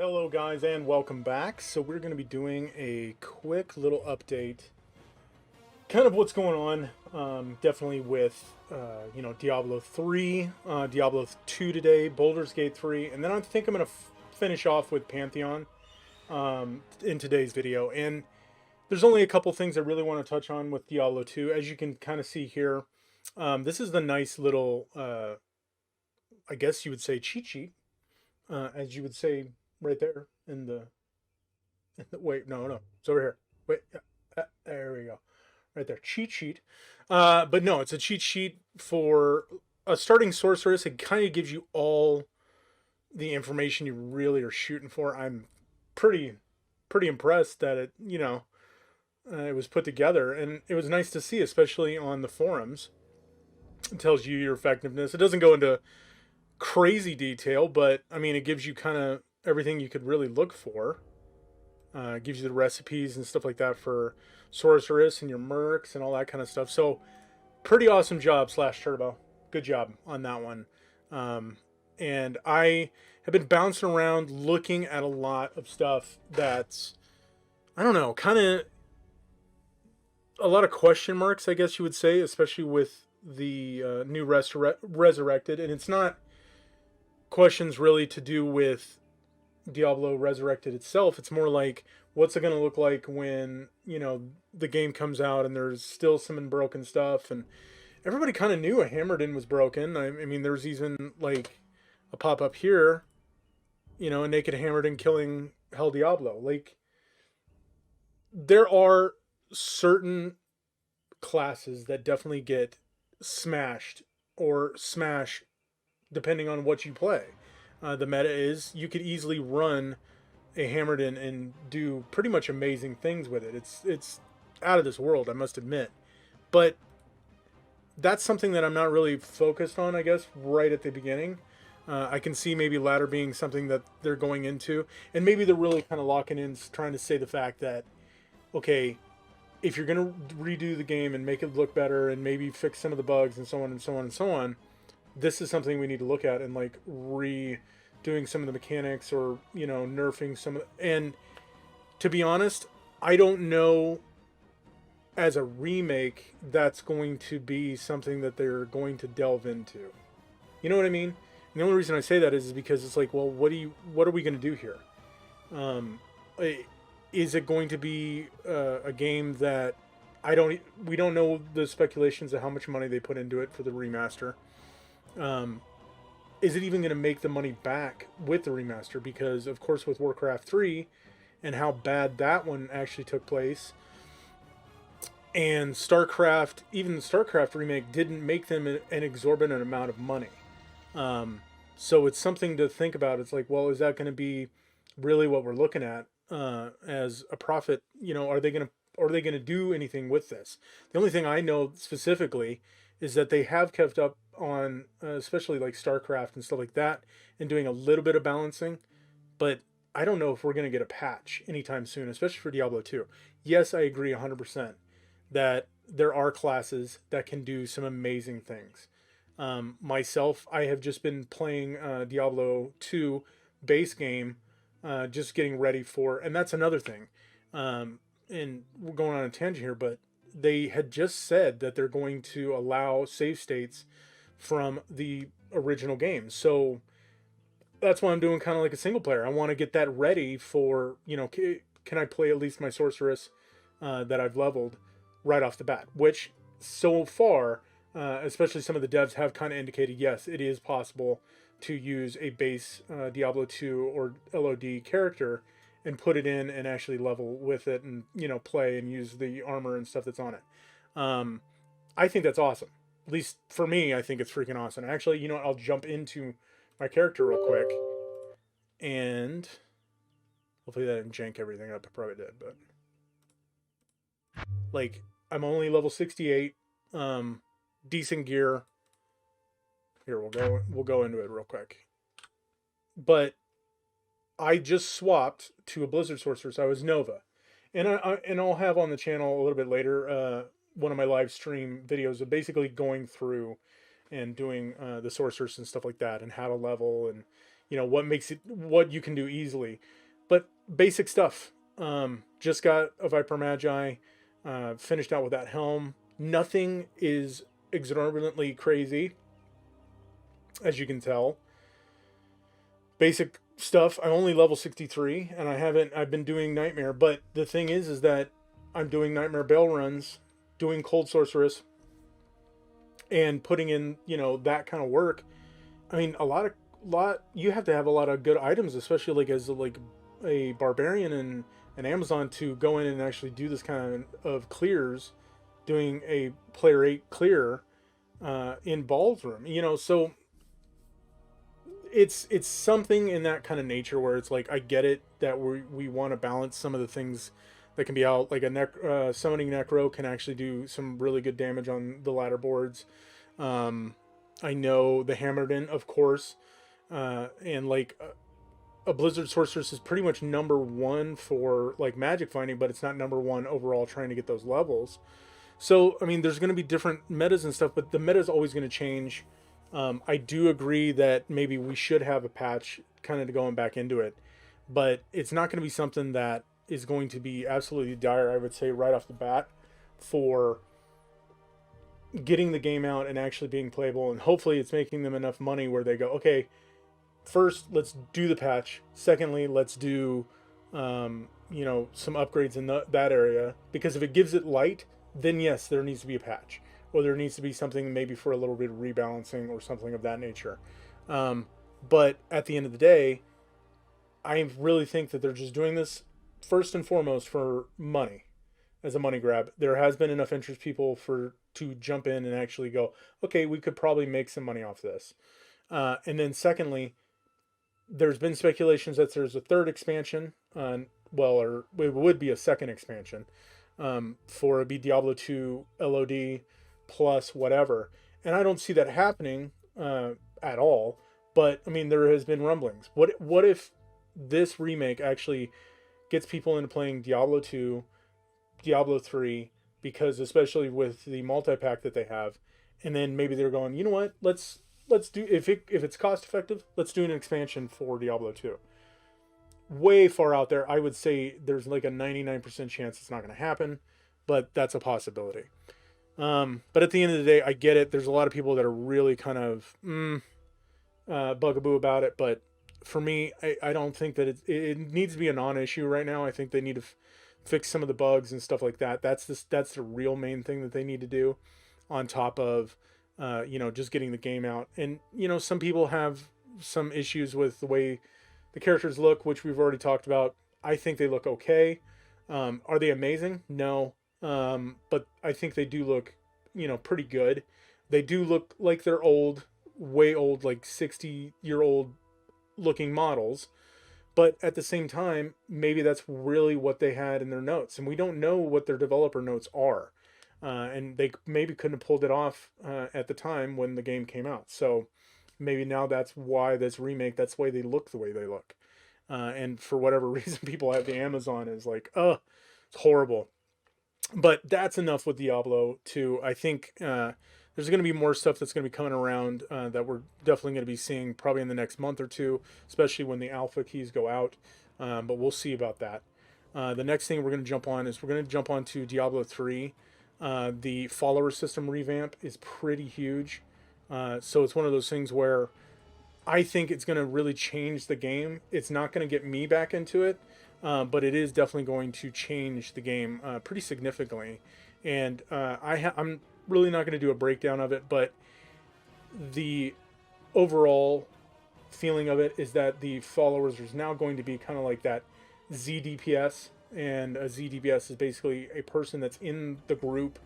Hello guys and welcome back. So we're going to be doing a quick little update, kind of what's going on, definitely with, Diablo 3, Diablo 2 today, Baldur's Gate 3, and then I think I'm going to finish off with Pantheon in today's video. And there's only a couple things I really want to touch on with Diablo 2. As you can kind of see here, this is the nice little, I guess you would say cheat sheet, as you would say right there in the wait, no, it's over here. Wait, there we go, right there, cheat sheet. But no, it's a cheat sheet for a starting sorceress. It kind of gives you all the information you really are shooting for. I'm pretty impressed that it was put together, and it was nice to see, especially on the forums. It tells you your effectiveness. It doesn't go into crazy detail, but I mean, it gives you kind of everything you could really look for. Gives you the recipes and stuff like that for sorceress and your mercs and all that kind of stuff. So pretty awesome job, Slash Turbo. Good job on that one. And I have been bouncing around looking at a lot of stuff that's, I don't know, kind of a lot of question marks, I guess you would say, especially with the new Resurrected. And it's not questions really to do with Diablo Resurrected itself. It's more like, what's it going to look like when, the game comes out and there's still some broken stuff. And everybody kind of knew a Hammerden was broken. I mean, there's even like a pop-up here, a naked Hammerden killing Hell Diablo. Like, there are certain classes that definitely get smashed or smash depending on what you play. The meta is you could easily run a Hammerden and do pretty much amazing things with it. It's out of this world, I must admit. But that's something that I'm not really focused on, I guess, right at the beginning. I can see maybe ladder being something that they're going into, and maybe they're really kind of locking in, trying to say the fact that, okay, if you're going to redo the game and make it look better and maybe fix some of the bugs and so on and so on and so on, this is something we need to look at and like doing some of the mechanics or nerfing some of and to be honest, I don't know, as a remake, that's going to be something that they're going to delve into. You know what I mean? And the only reason I say that is because it's like, well, what are we going to do here? Is it going to be a game that we don't know the speculations of how much money they put into it for the remaster. Is it even going to make the money back with the remaster? Because, of course, with Warcraft 3 and how bad that one actually took place, and StarCraft, even the StarCraft remake didn't make them an exorbitant amount of money. So it's something to think about. It's like, well, is that going to be really what we're looking at as a profit? Are they going to do anything with this? The only thing I know specifically is that they have kept up on, especially like StarCraft and stuff like that, and doing a little bit of balancing. But I don't know if we're going to get a patch anytime soon, especially for Diablo 2. Yes, I agree 100% that there are classes that can do some amazing things. Myself, I have just been playing Diablo 2 base game, just getting ready for, and that's another thing. And we're going on a tangent here, but they had just said that they're going to allow save states from the original game. So that's why I'm doing kind of like a single player. I want to get that ready for, can I play at least my sorceress that I've leveled right off the bat? Which so far, especially some of the devs have kind of indicated, yes, it is possible to use a base Diablo 2 or LOD character and put it in and actually level with it and, play and use the armor and stuff that's on it. I think that's awesome. At least for me, I think it's freaking awesome. Actually, I'll jump into my character real quick. And hopefully that didn't jank everything up. It probably did, but like, I'm only level 68. Decent gear. Here, we'll go into it real quick. But I just swapped to a Blizzard Sorceress. I was Nova. And I'll have on the channel a little bit later one of my live stream videos of basically going through and doing the Sorceress and stuff like that and how to level and, you know, what makes it, what you can do easily. But basic stuff. Just got a Viper Magi, finished out with that helm. Nothing is exorbitantly crazy, as you can tell. Basic stuff. I'm only level 63, and I've been doing Nightmare, but the thing is that I'm doing Nightmare Bale runs, doing Cold Sorceress, and putting in, you know, that kind of work. I mean, you have to have a lot of good items, especially like as like a barbarian and an Amazon, to go in and actually do this kind of clears, doing a player 8 clear in Ballroom. You know, so it's something in that kind of nature where it's like, I get it that we want to balance some of the things that can be out, like summoning Necro can actually do some really good damage on the ladder boards. I know the Hammerden, of course, and like a Blizzard Sorceress is pretty much number one for like magic finding, but it's not number one overall trying to get those levels. So I mean, there's going to be different metas and stuff, but the meta is always going to change. I do agree that maybe we should have a patch kind of going back into it, but it's not going to be something that is going to be absolutely dire, I would say, right off the bat for getting the game out and actually being playable. And hopefully it's making them enough money where they go, okay, first, let's do the patch. Secondly, let's do, you know, some upgrades in that area. Because if it gives it light, then yes, there needs to be a patch. Or there needs to be something maybe for a little bit of rebalancing or something of that nature. But at the end of the day, I really think that they're just doing this first and foremost for money, as a money grab. There has been enough interest people to jump in and actually go, okay, we could probably make some money off this. And then secondly, there's been speculations that there's a third expansion, or it would be a second expansion, for a Diablo 2 LOD plus whatever. And I don't see that happening at all. But I mean, there has been rumblings. What if this remake actually gets people into playing Diablo 2, Diablo 3, because especially with the multi-pack that they have, and then maybe they're going, you know what, let's do, if it's cost effective, let's do an expansion for Diablo 2. Way far out there, I would say there's like a 99% chance it's not going to happen, but that's a possibility. But at the end of the day, I get it. There's a lot of people that are really kind of bugaboo about it, but for me, I don't think that it needs to be a non-issue right now. I think they need to fix some of the bugs and stuff like that. That's the real main thing that they need to do, on top of you know, just getting the game out. And you know, some people have some issues with the way the characters look, which we've already talked about. I think they look okay. Are they amazing? No. But I think they do look, you know, pretty good. They do look like they're old, way old, like 60-year-old looking models. But at the same time, maybe that's really what they had in their notes. And we don't know what their developer notes are. And they maybe couldn't have pulled it off at the time when the game came out. So maybe now that's why this remake, that's why they look the way they look. And for whatever reason, people have the Amazon is like, oh, it's horrible. But that's enough with Diablo 2. I think there's going to be more stuff that's going to be coming around that we're definitely going to be seeing probably in the next month or two, especially when the alpha keys go out. But we'll see about that. The next thing we're going to jump on is we're going to jump on to Diablo 3. The follower system revamp is pretty huge. So it's one of those things where I think it's going to really change the game. It's not going to get me back into it, but it is definitely going to change the game pretty significantly. And I'm really not going to do a breakdown of it, but the overall feeling of it is that the followers is now going to be kind of like that ZDPS. And a ZDPS is basically a person that's in the group,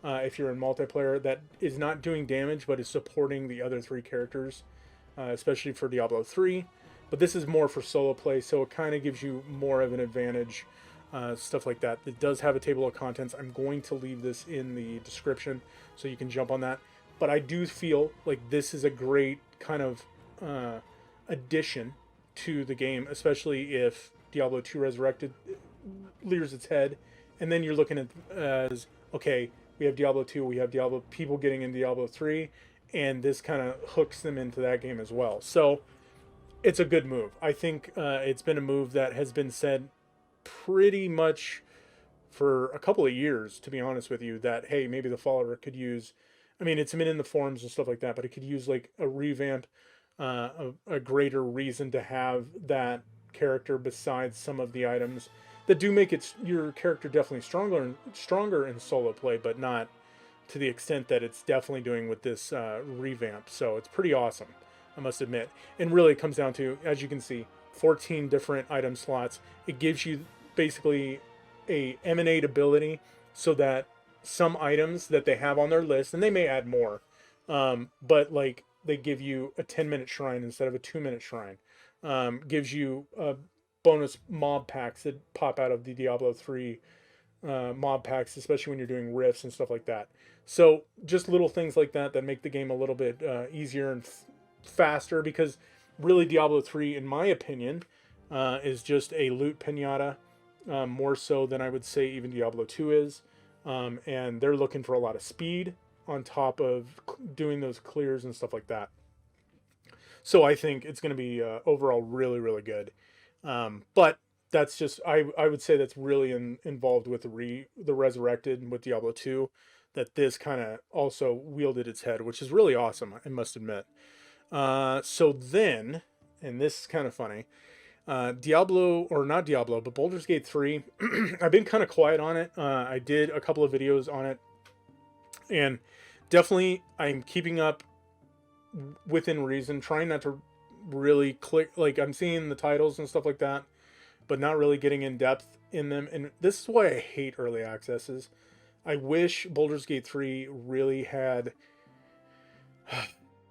if you're in multiplayer, that is not doing damage but is supporting the other three characters, especially for Diablo 3. But this is more for solo play, so it kind of gives you more of an advantage, stuff like that. It does have a table of contents. I'm going to leave this in the description so you can jump on that. But I do feel like this is a great kind of addition to the game, especially if Diablo 2 Resurrected rears its head, and then you're looking at as, okay, we have Diablo 2, we have Diablo people getting into Diablo 3, and this kind of hooks them into that game as well. So it's a good move. I think it's been a move that has been said pretty much for a couple of years, to be honest with you, that hey, maybe the follower could use. I mean, it's been in the forums and stuff like that, but it could use like a revamp, a greater reason to have that character besides some of the items that do make your character definitely stronger in solo play, but not to the extent that it's definitely doing with this revamp. So it's pretty awesome, I must admit. And really, it comes down to, as you can see, 14 different item slots. It gives you basically a emanate ability so that some items that they have on their list, and they may add more, but like they give you a 10-minute shrine instead of a 2-minute shrine. Gives you bonus mob packs that pop out of the Diablo 3 mob packs, especially when you're doing rifts and stuff like that. So just little things like that that make the game a little bit easier and faster, because really Diablo 3, in my opinion, is just a loot pinata, more so than I would say even Diablo 2 is. And they're looking for a lot of speed on top of doing those clears and stuff like that. So I think it's going to be overall really, really good. But that's just, I would say that's really involved with the Resurrected with Diablo 2, that this kind of also wielded its head, which is really awesome, I must admit. So then, and this is kind of funny, Diablo, or not Diablo, but Baldur's Gate 3, I've been kind of quiet on it. I did a couple of videos on it, and definitely I'm keeping up within reason, trying not to really click, like I'm seeing the titles and stuff like that, but not really getting in depth in them. And this is why I hate early accesses. I wish Baldur's Gate 3 really had,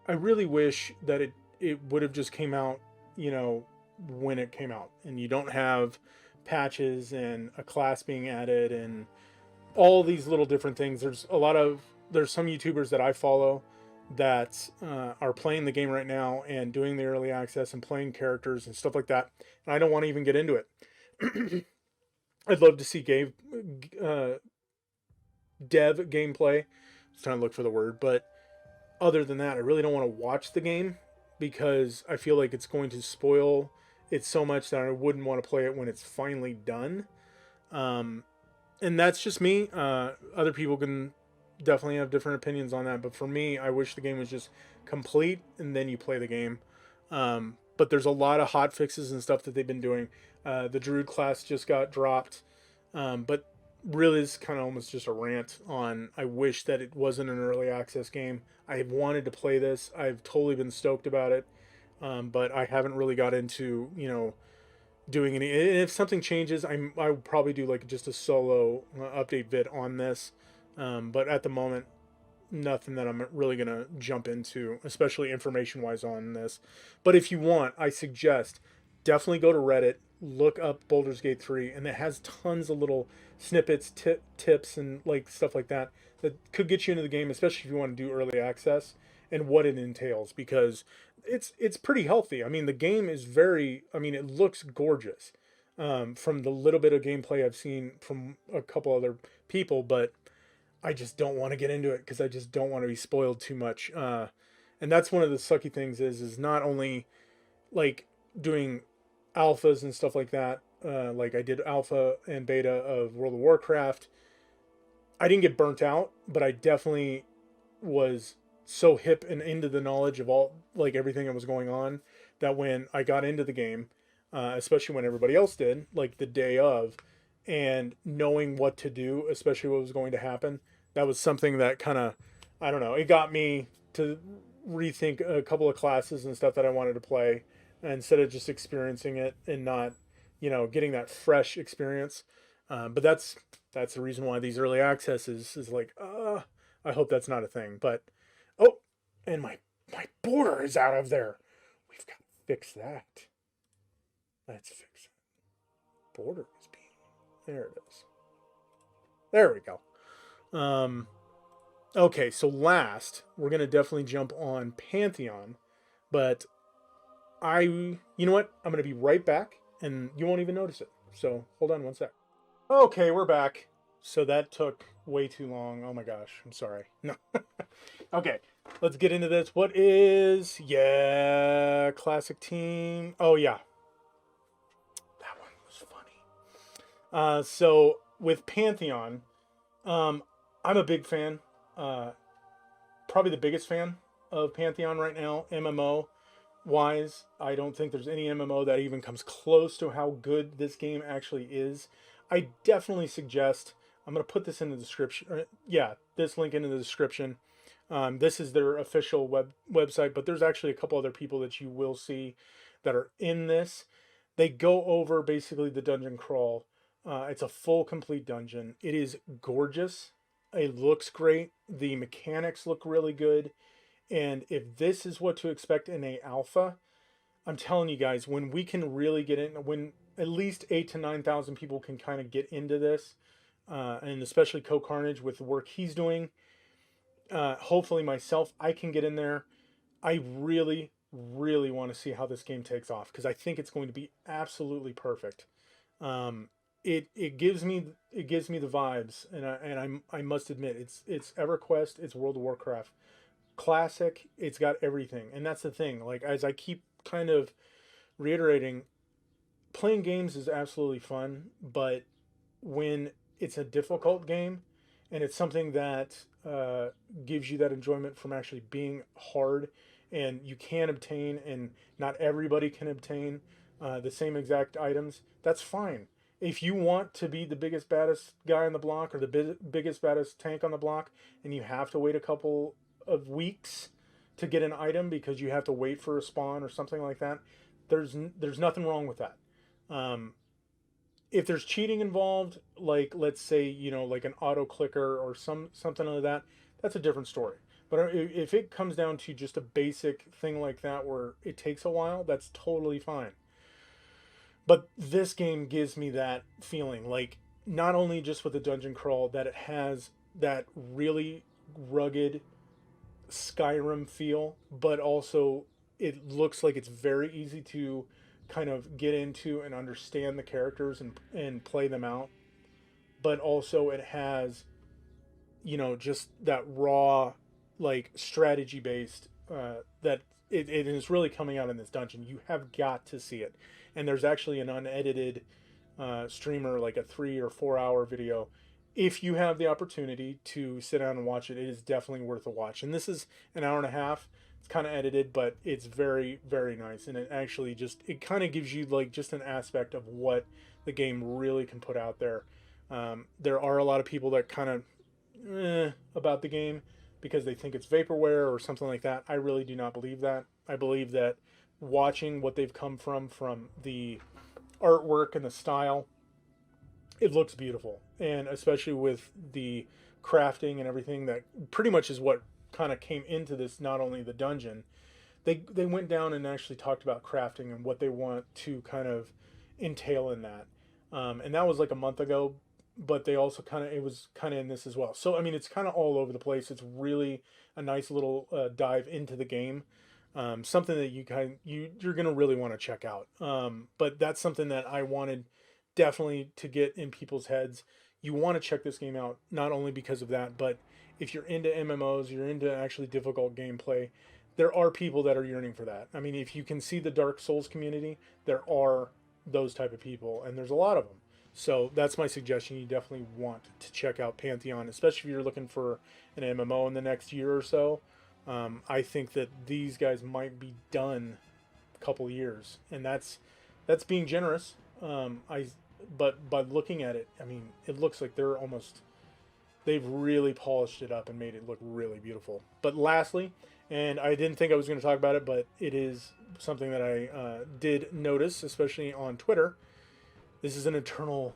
I really wish that it would have just came out, you know, when it came out, and you don't have patches and a class being added and all these little different things. There's some YouTubers that I follow that are playing the game right now and doing the early access and playing characters and stuff like that, and I don't want to even get into it. I'd love to see dev gameplay. I was trying to look for the word, but other than that, I really don't want to watch the game, because I feel like it's going to spoil it so much that I wouldn't want to play it when it's finally done. And that's just me. Other people can definitely have different opinions on that, but for me, I wish the game was just complete and then you play the game. But there's a lot of hot fixes and stuff that they've been doing. The Druid class just got dropped, but really it's kind of almost just a rant on, I wish that it wasn't an early access game. I have wanted to play this. I've totally been stoked about it, but I haven't really got into, you know, doing any. And if something changes, I would probably do like just a solo update vid on this. But at the moment, nothing that I'm really gonna jump into, especially information wise on this. But if you want, I suggest definitely go to Reddit, look up Baldur's Gate 3, and it has tons of little snippets, tips, and like stuff like that that could get you into the game, especially if you want to do early access and what it entails, because it's pretty healthy. I mean, the game is very, I mean, it looks gorgeous, from the little bit of gameplay I've seen from a couple other people, but I just don't want to get into it because I just don't want to be spoiled too much. And that's one of the sucky things is not only like doing alphas and stuff like that. Like I did alpha and beta of World of Warcraft. I didn't get burnt out, but I definitely was so hip and into the knowledge of all, like everything that was going on, that when I got into the game, especially when everybody else did, like the day of, and knowing what to do, especially what was going to happen, that was something that kind of, I don't know, it got me to rethink a couple of classes and stuff that I wanted to play, instead of just experiencing it and not, you know, getting that fresh experience. But that's the reason why these early access is like, I hope that's not a thing. But oh, and my border is out of there. We've got to fix that. Let's fix it. Border is being, there it is. There we go. Okay, so last, we're gonna definitely jump on Pantheon, but you know what? I'm gonna be right back, and you won't even notice it. So hold on one sec. Okay, we're back. So that took way too long. Oh my gosh, I'm sorry. No. Okay, let's get into this. What is, yeah, classic team? Oh yeah, that one was funny. So with Pantheon, um, I'm a big fan. Uh, Probably the biggest fan of Pantheon right now, MMO wise. I don't think there's any MMO that even comes close to how good this game actually is. I definitely suggest, I'm going to put this in the description. Yeah, this link in the description. This is their official website, but there's actually a couple other people that you will see that are in this. They go over basically the dungeon crawl. It's a full complete dungeon. It is gorgeous. It looks great. The mechanics look really good. And if this is what to expect in a alpha, I'm telling you guys, when we can really get in, when at least 8 to 9,000 people can kind of get into this, and especially Co Carnage with the work he's doing, hopefully myself, I can get in there. I really, really want to see how this game takes off because I think it's going to be absolutely perfect. Um, it gives me the vibes, and I must admit it's EverQuest, it's World of Warcraft classic. It's got everything, and that's the thing. Like as I keep kind of reiterating, playing games is absolutely fun, but when it's a difficult game and it's something that gives you that enjoyment from actually being hard and you can obtain and not everybody can obtain the same exact items, that's fine. If you want to be the biggest baddest guy on the block or the biggest baddest tank on the block and you have to wait a couple of weeks to get an item because you have to wait for a spawn or something like that, there's nothing wrong with that. um, if there's cheating involved, like let's say like an auto clicker or something like that, that's a different story. But if it comes down to just a basic thing like that where it takes a while, that's totally fine. But this game gives me that feeling, like not only just with the dungeon crawl, that it has that really rugged Skyrim feel, but also it looks like it's very easy to kind of get into and understand the characters and play them out. But also it has, just that raw, like strategy based, that it is really coming out in this dungeon. You have got to see it. And there's actually an unedited streamer, like a 3 or 4 hour video. If you have the opportunity to sit down and watch it, it is definitely worth a watch. And this is an hour and a half. It's kind of edited, but it's very, very nice. And it actually it kind of gives you like just an aspect of what the game really can put out there. There are a lot of people that kind of about the game because they think it's vaporware or something like that. I really do not believe that. I believe that watching what they've come from the artwork and the style, it looks beautiful. And especially with the crafting and everything, that pretty much is what kind of came into this, not only the dungeon. They went down and actually talked about crafting and what they want to kind of entail in that. And that was like a month ago, but they also it was kind of in this as well. So I mean, it's kind of all over the place. It's really a nice little dive into the game. Something that you're gonna really want to check out. But that's something that I wanted definitely to get in people's heads. You want to check this game out not only because of that, but if you're into MMOs, you're into actually difficult gameplay. There are people that are yearning for that. I mean, if you can see the Dark Souls community, there are those type of people, and there's a lot of them. So that's my suggestion. You definitely want to check out Pantheon, especially if you're looking for an MMO in the next year or so. I think that these guys might be done a couple years, and that's being generous. But by looking at it, I mean, it looks like they've really polished it up and made it look really beautiful. But lastly, and I didn't think I was going to talk about it, but it is something that I did notice, especially on Twitter. This is an internal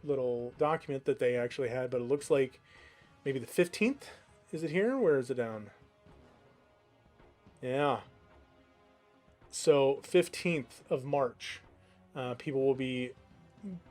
little document that they actually had, but it looks like maybe the 15th. Is it here? Where is it down? Yeah. So 15th of March, people will be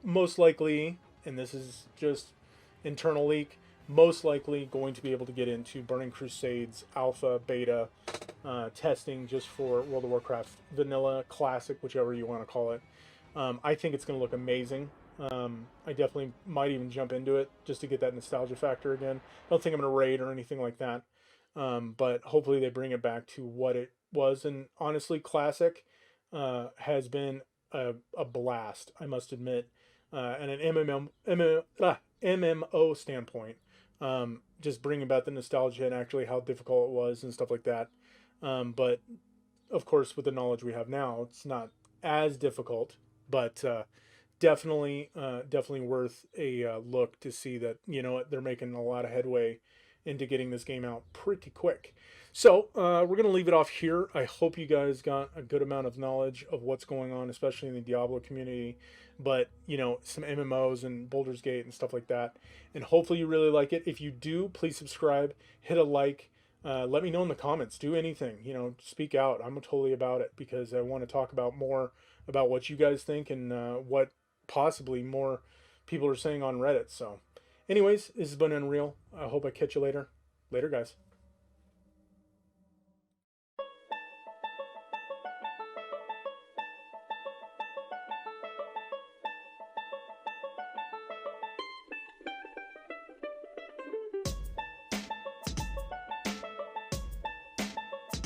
most likely, and this is just internal leak, most likely going to be able to get into Burning Crusades alpha, beta testing just for World of Warcraft vanilla, classic, whichever you want to call it. I think it's going to look amazing. I definitely might even jump into it just to get that nostalgia factor again. I don't think I'm going to raid or anything like that, but hopefully they bring it back to what it was. And honestly, Classic has been a blast, I must admit, and an MMO standpoint. Just bringing back the nostalgia and actually how difficult it was and stuff like that. But of course, with the knowledge we have now, it's not as difficult, but definitely worth a look to see that they're making a lot of headway into getting this game out pretty quick. So we're gonna leave it off here. I hope you guys got a good amount of knowledge of what's going on, especially in the Diablo community. But some MMOs and Baldur's Gate and stuff like that. And hopefully you really like it. If you do, please subscribe, hit a like. Let me know in the comments. Do anything. Speak out. I'm totally about it because I want to talk about more about what you guys think and what possibly more people are saying on Reddit. So, anyways, this has been Unreal. I hope I catch you later. Later, guys.